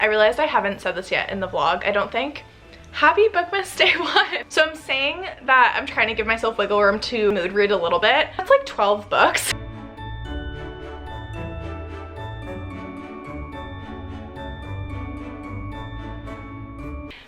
I realized I haven't said this yet in the vlog, I don't think. Happy Bookmas Day 1. So I'm saying that I'm trying to give myself wiggle room to mood read a little bit. That's like 12 books.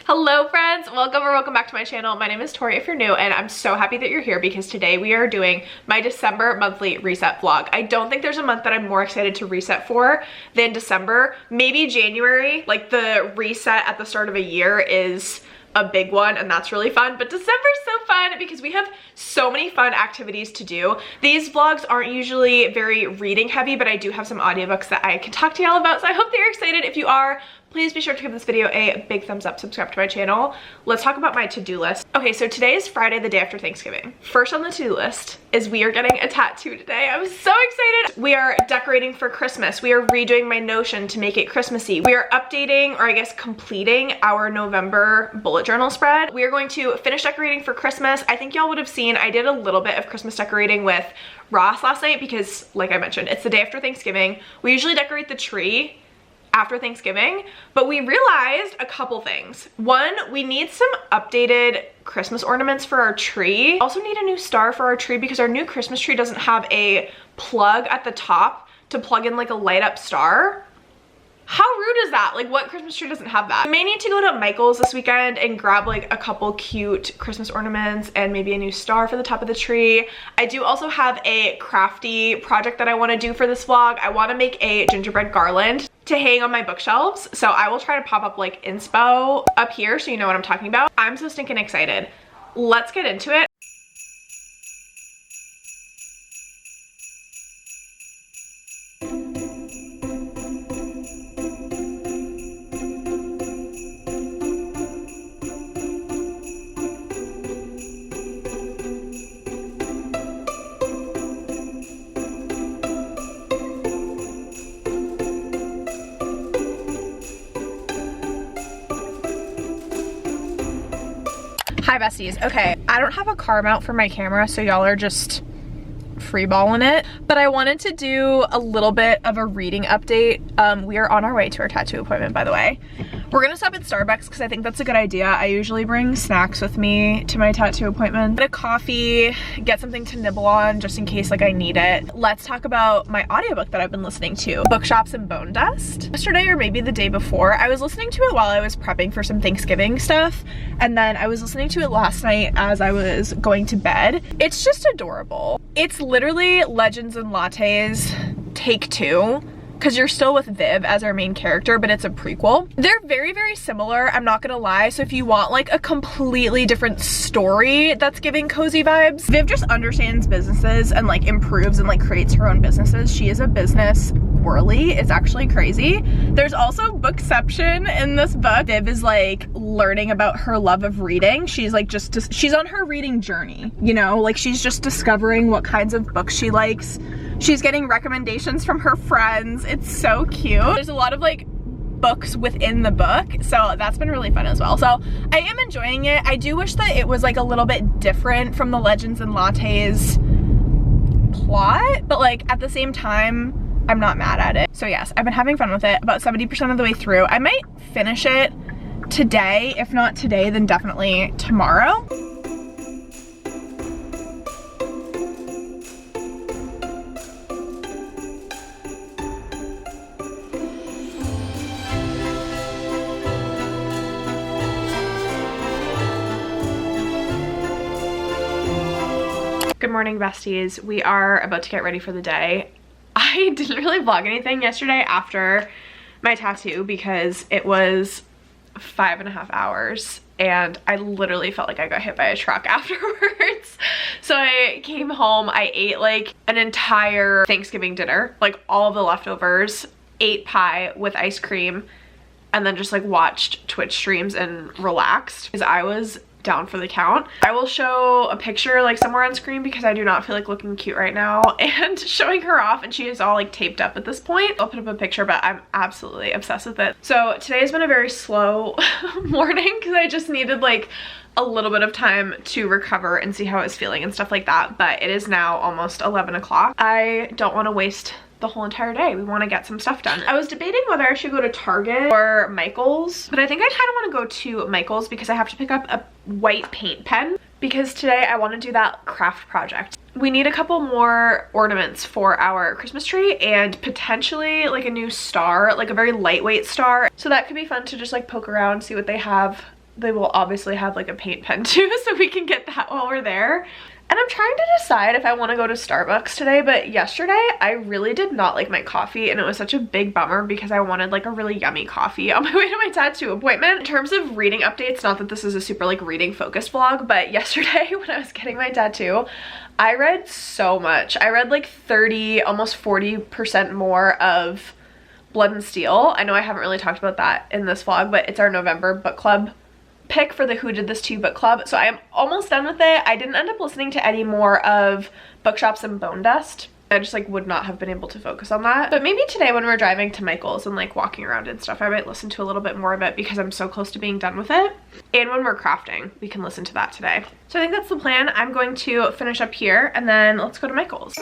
Hello friends, welcome back to my channel. My name is Tori if you're new, and I'm so happy that you're here because today we are doing my December monthly reset vlog. I don't think there's a month that I'm more excited to reset for than December. Maybe January, like the reset at the start of a year is a big one and that's really fun, but December's so fun because we have so many fun activities to do. These vlogs aren't usually very reading heavy, but I do have some audiobooks that I can talk to y'all about, so I hope that you're excited. If you are, please be sure to give this video a big thumbs up, subscribe to my channel. Let's talk about my to-do list. Okay, so today is Friday, the day after Thanksgiving. First on the to-do list is we are getting a tattoo today. I'm so excited. We are decorating for Christmas. We are redoing my Notion to make it Christmassy. We are updating, or I guess completing, our November bullet journal spread. We are going to finish decorating for Christmas. I think y'all would have seen I did a little bit of Christmas decorating with Ross last night because, like I mentioned, it's the day after Thanksgiving. We usually decorate the tree after Thanksgiving, but we realized a couple things. One, we need some updated Christmas ornaments for our tree. Also need a new star for our tree because our new Christmas tree doesn't have a plug at the top to plug in like a light up star. How rude is that? Like, what Christmas tree doesn't have that? I may need to go to Michael's this weekend and grab like a couple cute Christmas ornaments and maybe a new star for the top of the tree. I do also have a crafty project that I want to do for this vlog. I want to make a gingerbread garland to hang on my bookshelves, so I will try to pop up like inspo up here so you know what I'm talking about. I'm so stinking excited. Let's get into it. Hi besties. Okay, I don't have a car mount for my camera, so y'all are just freeballing it, but I wanted to do a little bit of a reading update. We are on our way to our tattoo appointment, by the way. We're gonna stop at Starbucks because I think that's a good idea. I usually bring snacks with me to my tattoo appointment. Get a coffee, get something to nibble on just in case like I need it. Let's talk about my audiobook that I've been listening to, Bookshops and Bone Dust. Yesterday or maybe the day before, I was listening to it while I was prepping for some Thanksgiving stuff, and then I was listening to it last night as I was going to bed. It's just adorable. It's literally Legends and Lattes Take 2. Because you're still with Viv as our main character, but it's a prequel. They're very, very similar, I'm not gonna lie. So if you want like a completely different story that's giving cozy vibes, Viv just understands businesses and like improves and like creates her own businesses. She is a business whirly. It's actually crazy. There's also bookception in this book. Viv is like learning about her love of reading. She's like she's on her reading journey, you know, like she's just discovering what kinds of books she likes. She's getting recommendations from her friends. It's so cute. There's a lot of like books within the book, so that's been really fun as well. So I am enjoying it. I do wish that it was like a little bit different from the Legends and Lattes plot, but like at the same time, I'm not mad at it. So yes, I've been having fun with it. About 70% of the way through. I might finish it today. If not today, then definitely tomorrow. Good morning, besties. We are about to get ready for the day. I didn't really vlog anything yesterday after my tattoo because it was 5.5 hours and I literally felt like I got hit by a truck afterwards. So I came home, I ate like an entire Thanksgiving dinner, like all of the leftovers, ate pie with ice cream, and then just like watched Twitch streams and relaxed because I was down for the count. I will show a picture like somewhere on screen because I do not feel like looking cute right now and showing her off, and she is all like taped up at this point. I'll put up a picture, but I'm absolutely obsessed with it. So today's been a very slow morning because I just needed like a little bit of time to recover and see how I was feeling and stuff like that, but it is now almost 11 o'clock. I don't want to waste the whole entire day. We want to get some stuff done. I was debating whether I should go to Target or Michael's, but I think I kind of want to go to Michael's because I have to pick up a white paint pen because today I want to do that craft project. We need a couple more ornaments for our Christmas tree and potentially like a new star, like a very lightweight star. So that could be fun to just like poke around, see what they have. They will obviously have like a paint pen too, so we can get that while we're there. And I'm trying to decide if I want to go to Starbucks today, but yesterday I really did not like my coffee and it was such a big bummer because I wanted like a really yummy coffee on my way to my tattoo appointment. In terms of reading updates, not that this is a super like reading focused vlog, but yesterday when I was getting my tattoo, I read so much. I read like 30, almost 40% more of Blood and Steel. I know I haven't really talked about that in this vlog, but it's our November book club pick for the Who Did This To You book club. So I am almost done with it. I didn't end up listening to any more of Bookshops and Bone Dust. I just like would not have been able to focus on that. But maybe today when we're driving to Michael's and like walking around and stuff, I might listen to a little bit more of it because I'm so close to being done with it. And when we're crafting, we can listen to that today. So I think that's the plan. I'm going to finish up here and then let's go to Michael's.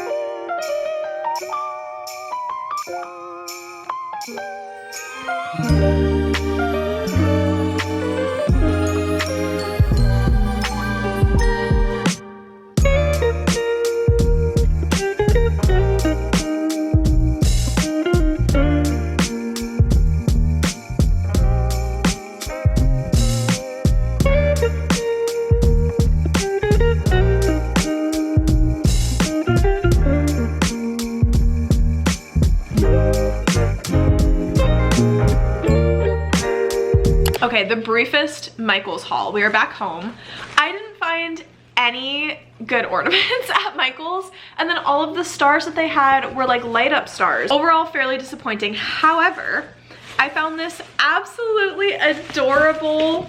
Okay, the briefest Michael's haul. We are back home. I didn't find any good ornaments at Michael's, and then all of the stars that they had were like light up stars. Overall, fairly disappointing. However, I found this absolutely adorable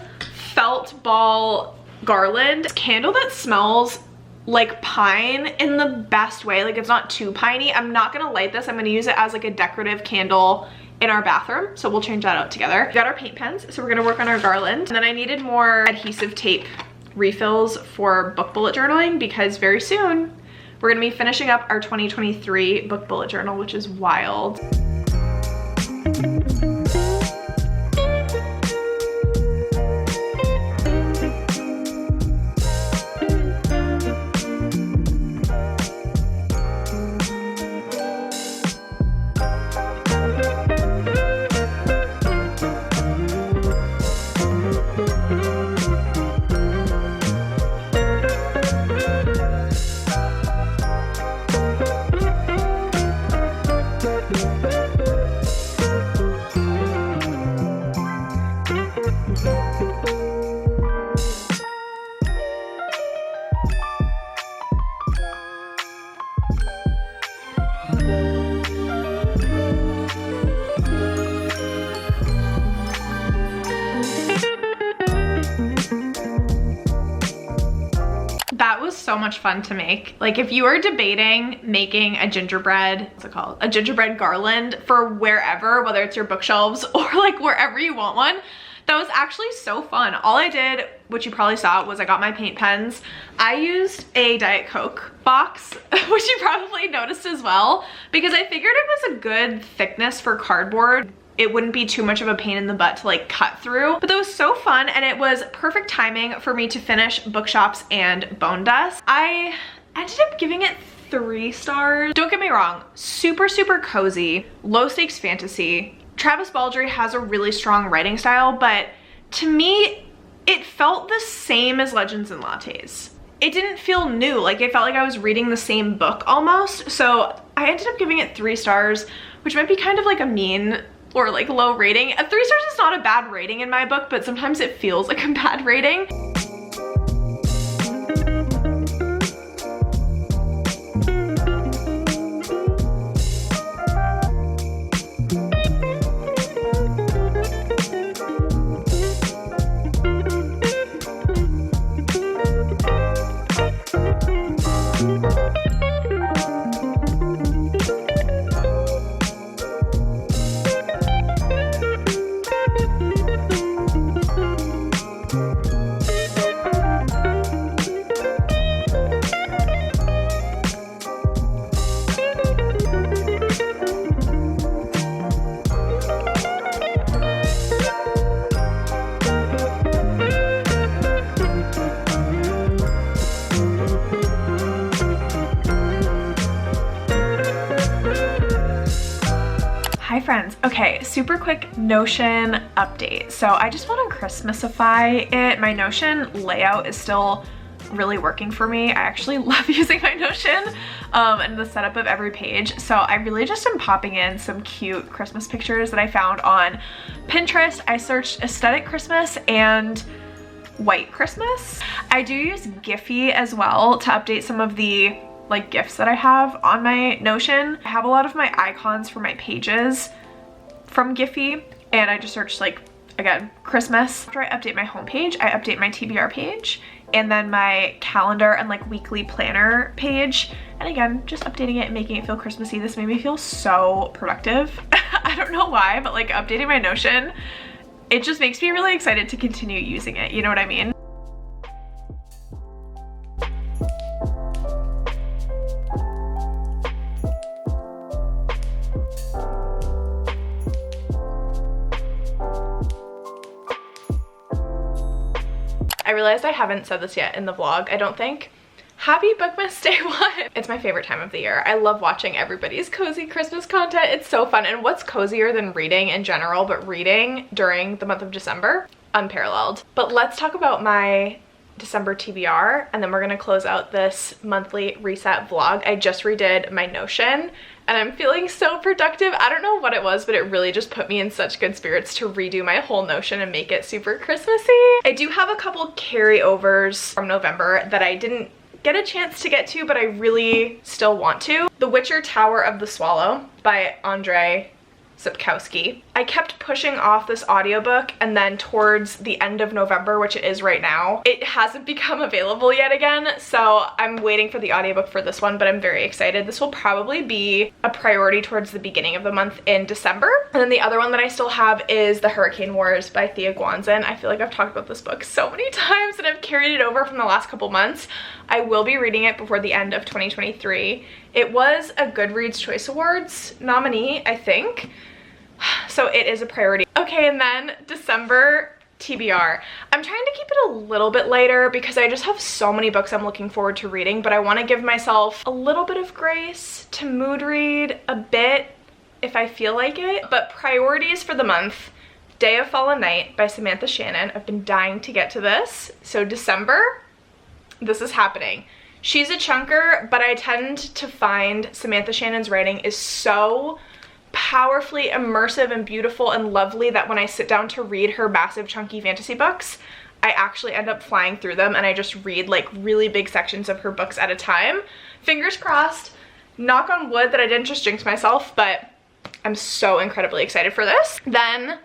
felt ball garland candle that smells like pine in the best way. Like it's not too piney. I'm not gonna light this. I'm gonna use it as like a decorative candle in our bathroom, so we'll change that out together. We got our paint pens, so we're gonna work on our garland. And then I needed more adhesive tape refills for book bullet journaling because very soon we're gonna be finishing up our 2023 book bullet journal, which is wild. So much fun to make. Like if you are debating making a gingerbread, what's it called? A gingerbread garland for wherever, whether it's your bookshelves or like wherever you want one, that was actually so fun. All I did, which you probably saw, was I got my paint pens. I used a Diet Coke box, which you probably noticed as well, because I figured it was a good thickness for cardboard. It wouldn't be too much of a pain in the butt to like cut through. But that was so fun, and it was perfect timing for me to finish Bookshops and Bone Dust. I ended up giving it 3 stars. Don't get me wrong, super, super cozy, low stakes fantasy. Travis Baldree has a really strong writing style, but to me, it felt the same as Legends and Lattes. It didn't feel new, like it felt like I was reading the same book almost. So I ended up giving it 3 stars, which might be kind of like a mean or like low rating. 3 stars is not a bad rating in my book, but sometimes it feels like a bad rating. Hi friends. Okay, super quick Notion update. So I just want to Christmasify it. My Notion layout is still really working for me. I actually love using my Notion and the setup of every page. So I really just am popping in some cute Christmas pictures that I found on Pinterest. I searched aesthetic Christmas and white Christmas. I do use Giphy as well to update some of the like gifts that I have on my Notion. I have a lot of my icons for my pages from Giphy, and I just searched like, again, Christmas. After I update my homepage, I update my TBR page and then my calendar and like weekly planner page. And again, just updating it and making it feel Christmassy. This made me feel so productive. I don't know why, but like updating my Notion, it just makes me really excited to continue using it. You know what I mean? I realized I haven't said this yet in the vlog, I don't think. Happy Bookmas Day 1! It's my favorite time of the year. I love watching everybody's cozy Christmas content. It's so fun. And what's cozier than reading in general, but reading during the month of December? Unparalleled. But let's talk about my December TBR, and then we're gonna close out this monthly reset vlog. I just redid my Notion and I'm feeling so productive. I don't know what it was, but it really just put me in such good spirits to redo my whole Notion and make it super Christmassy. I do have a couple carryovers from November that I didn't get a chance to get to, but I really still want to. The Witcher Tower of the Swallow by Andrzej Sapkowski. I kept pushing off this audiobook, and then towards the end of November, which it is right now, it hasn't become available yet again, so I'm waiting for the audiobook for this one, but I'm very excited. This will probably be a priority towards the beginning of the month in December. And then the other one that I still have is The Hurricane Wars by Thea Guanzin. I feel like I've talked about this book so many times and I've carried it over from the last couple months. I will be reading it before the end of 2023. It was a Goodreads Choice Awards nominee, I think. So it is a priority. Okay, and then December TBR. I'm trying to keep it a little bit lighter because I just have so many books I'm looking forward to reading, but I want to give myself a little bit of grace to mood read a bit if I feel like it. But priorities for the month: Day of Fallen Night by Samantha Shannon. I've been dying to get to this. So December, this is happening. She's a chunker, but I tend to find Samantha Shannon's writing is so powerfully immersive and beautiful and lovely that when I sit down to read her massive chunky fantasy books, I actually end up flying through them and I just read like really big sections of her books at a time. Fingers crossed, knock on wood that I didn't just jinx myself, but I'm so incredibly excited for this. Then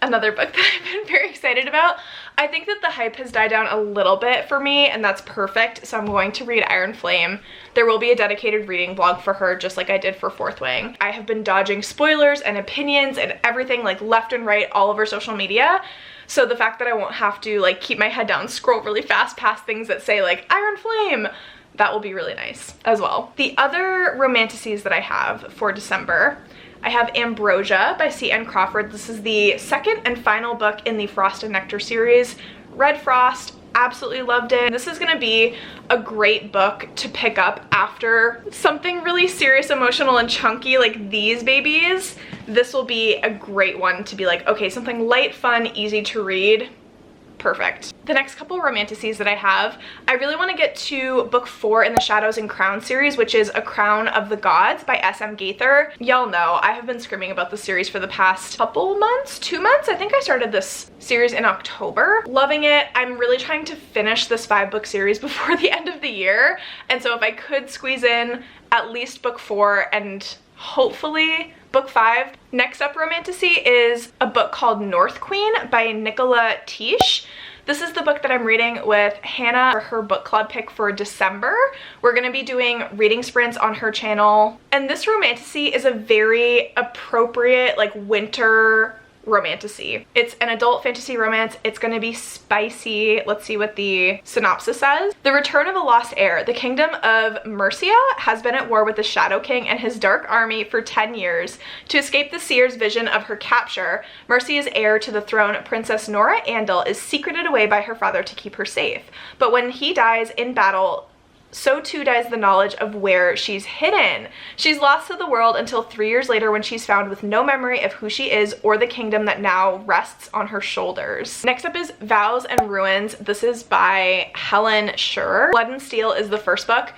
another book that I've been very excited about. I think that the hype has died down a little bit for me, and that's perfect, so I'm going to read Iron Flame. There will be a dedicated reading vlog for her, just like I did for Fourth Wing. I have been dodging spoilers and opinions and everything like left and right all over social media, so the fact that I won't have to like keep my head down, scroll really fast past things that say like Iron Flame, that will be really nice as well. The other romantasies that I have for December, I have Ambrosia by C.N. Crawford. This is the second and final book in the Frost and Nectar series. Read Frost, absolutely loved it. This is gonna be a great book to pick up after something really serious, emotional, and chunky like these babies. This will be a great one to be like, okay, something light, fun, easy to read. Perfect. The next couple romantasies that I have, I really want to get to book 4 in the Shadows and Crowns series, which is A Crown of the Gods by S.M. Gaither. Y'all know I have been screaming about this series for the past couple months, 2 months. I think I started this series in October. Loving it. I'm really trying to finish this 5-book series before the end of the year. And so if I could squeeze in at least book 4 and hopefully book 5. Next up romantasy is a book called North Queen by Nicola Tish. This is the book that I'm reading with Hannah for her book club pick for December. We're going to be doing reading sprints on her channel. And this romantasy is a very appropriate like winter romantasy. It's an adult fantasy romance. It's going to be spicy. Let's see what the synopsis says. The return of a lost heir. The kingdom of Mercia has been at war with the Shadow King and his dark army for 10 years. To escape the seer's vision of her capture, Mercia's heir to the throne, Princess Nora Andal, is secreted away by her father to keep her safe. But when he dies in battle, so too dies the knowledge of where she's hidden. She's lost to the world until 3 years later when she's found with no memory of who she is or the kingdom that now rests on her shoulders. Next up is Vows and Ruins. This is by Helen Scher. Blood and Steel is the first book.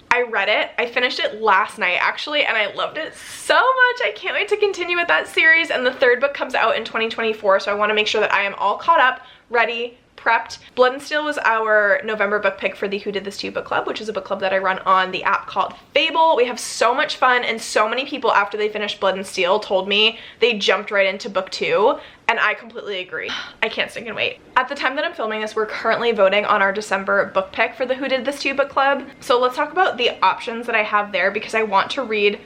I read it. I finished it last night actually, and I loved it so much. I can't wait to continue with that series, and the third book comes out in 2024, so I want to make sure that I am all caught up, ready, prepped. Blood and Steel was our November book pick for the Who Did This To You book club, which is a book club that I run on the app called Fable. We have so much fun, and so many people after they finished Blood and Steel told me they jumped right into book 2, and I completely agree. I can't stinking wait. At the time that I'm filming this, we're currently voting on our December book pick for the Who Did This To You book club. So let's talk about the options that I have there, because I want to read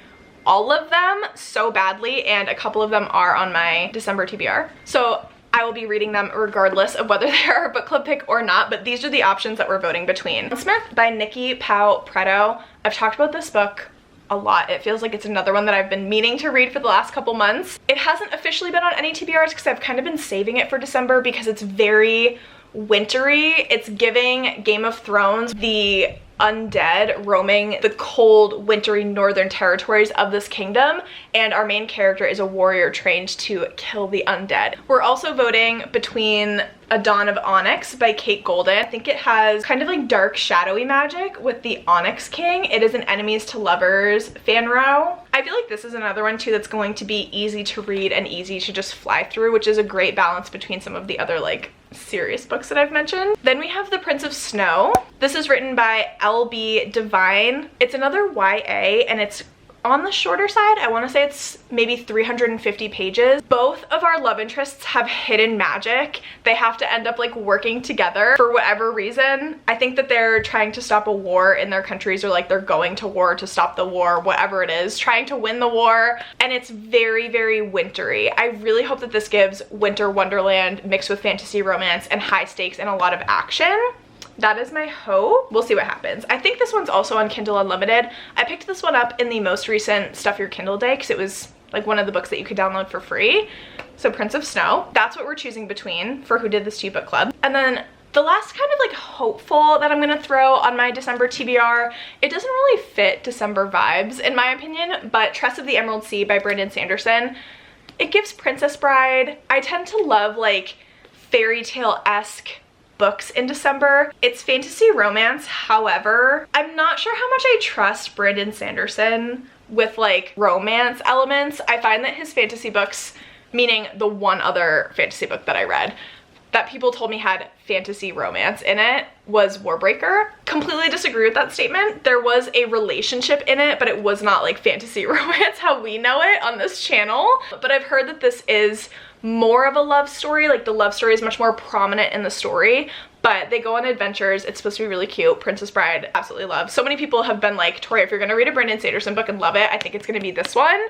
all of them so badly, and a couple of them are on my December TBR. So I will be reading them regardless of whether they are a book club pick or not, but these are the options that we're voting between. Smith by Nikki Pau Preto. I've talked about this book a lot. It feels like it's another one that I've been meaning to read for the last couple months. It hasn't officially been on any TBRs because I've kind of been saving it for December because it's very wintry. It's giving Game of Thrones, the undead roaming the cold, wintry northern territories of this kingdom, and our main character is a warrior trained to kill the undead. We're also voting between A Dawn of Onyx by Kate Golden. I think it has kind of like dark, shadowy magic with the Onyx King. It is an enemies to lovers fan row. I feel like this is another one too that's going to be easy to read and easy to just fly through, which is a great balance between some of the other like serious books that I've mentioned. Then we have The Prince of Snow. This is written by L.B. Devine. It's another YA, and it's on the shorter side. I want to say it's maybe 350 pages. Both of our love interests have hidden magic. They have to end up like working together for whatever reason. I think that they're trying to stop a war in their countries, or like they're going to war to stop the war, whatever it is, trying to win the war. And it's very, very wintry. I really hope that this gives winter wonderland mixed with fantasy romance and high stakes and a lot of action. That is my hope. We'll see what happens. I think this one's also on Kindle Unlimited. I picked this one up in the most recent Stuff Your Kindle Day because it was like one of the books that you could download for free. So Prince of Snow, that's what we're choosing between for Who Did This To You book club. And then the last kind of like hopeful that I'm gonna throw on my December TBR, it doesn't really fit December vibes in my opinion, but Tress of the Emerald Sea by Brandon Sanderson. It gives Princess Bride. I tend to love like fairy tale-esque books in December. It's fantasy romance, however, I'm not sure how much I trust Brandon Sanderson with like romance elements. I find that his fantasy books, meaning the one other fantasy book that I read that people told me had fantasy romance in it, was Warbreaker. Completely disagree with that statement. There was a relationship in it, but it was not like fantasy romance how we know it on this channel. But I've heard that this is more of a love story, like the love story is much more prominent in the story, but they go on adventures. It's supposed to be really cute. Princess Bride, absolutely love. So many people have been like, Tori, if you're gonna read a Brandon Sanderson book and love it, I think it's gonna be this one.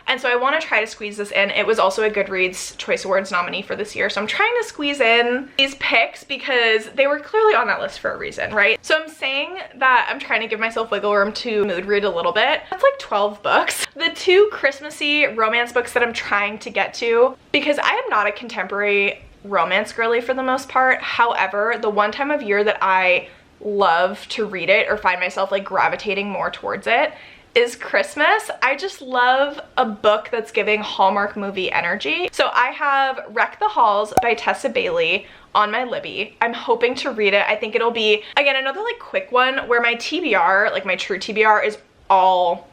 And so I want to try to squeeze this in. It was also a Goodreads Choice Awards nominee for this year, so I'm trying to squeeze in these picks because they were clearly on that list for a reason, right? So I'm saying that I'm trying to give myself wiggle room to mood read a little bit. That's like 12 books. The two Christmassy romance books that I'm trying to get to, because I am not a contemporary romance girly for the most part. However, the one time of year that I love to read it or find myself like gravitating more towards it is Christmas. I just love a book that's giving Hallmark movie energy. So I have Wreck the Halls by Tessa Bailey on my Libby. I'm hoping to read it. I think it'll be, again, another like quick one where my TBR, like my true TBR, is all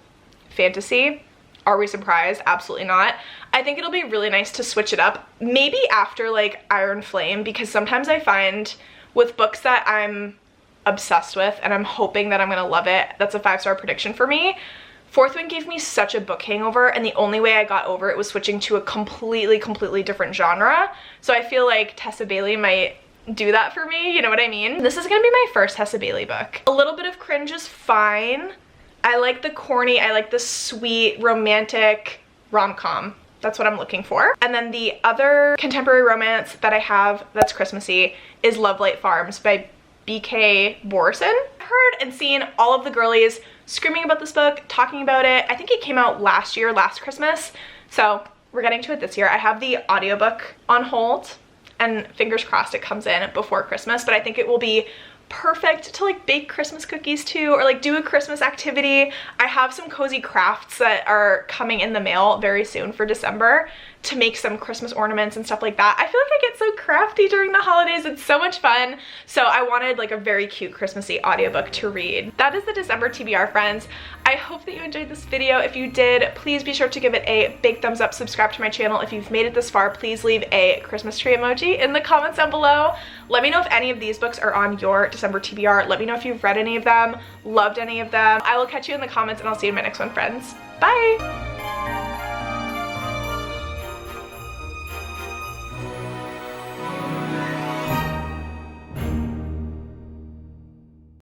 fantasy. Are we surprised? Absolutely not. I think it'll be really nice to switch it up, maybe after like Iron Flame, because sometimes I find with books that I'm obsessed with and I'm hoping that I'm gonna love it, that's a 5-star prediction for me. Fourth Wing gave me such a book hangover, and the only way I got over it was switching to a completely different genre. So I feel like Tessa Bailey might do that for me, you know what I mean? This is gonna be my first Tessa Bailey book. A little bit of cringe is fine. I like the corny, I like the sweet, romantic rom-com. That's what I'm looking for. And then the other contemporary romance that I have that's Christmassy is Love Light Farms by B.K. Borison. I've heard and seen all of the girlies screaming about this book, talking about it. I think it came out last year, last Christmas. So we're getting to it this year. I have the audiobook on hold and fingers crossed it comes in before Christmas, but I think it will be perfect to like bake Christmas cookies to, or like do a Christmas activity. I have some cozy crafts that are coming in the mail very soon for December to make some Christmas ornaments and stuff like that. I feel like I get so crafty during the holidays. It's so much fun. So I wanted like a very cute Christmassy audiobook to read. That is the December TBR, friends. I hope that you enjoyed this video. If you did, please be sure to give it a big thumbs up, subscribe to my channel. If you've made it this far, please leave a Christmas tree emoji in the comments down below. Let me know if any of these books are on your December TBR. Let me know if you've read any of them, loved any of them. I will catch you in the comments, and I'll see you in my next one, friends. Bye!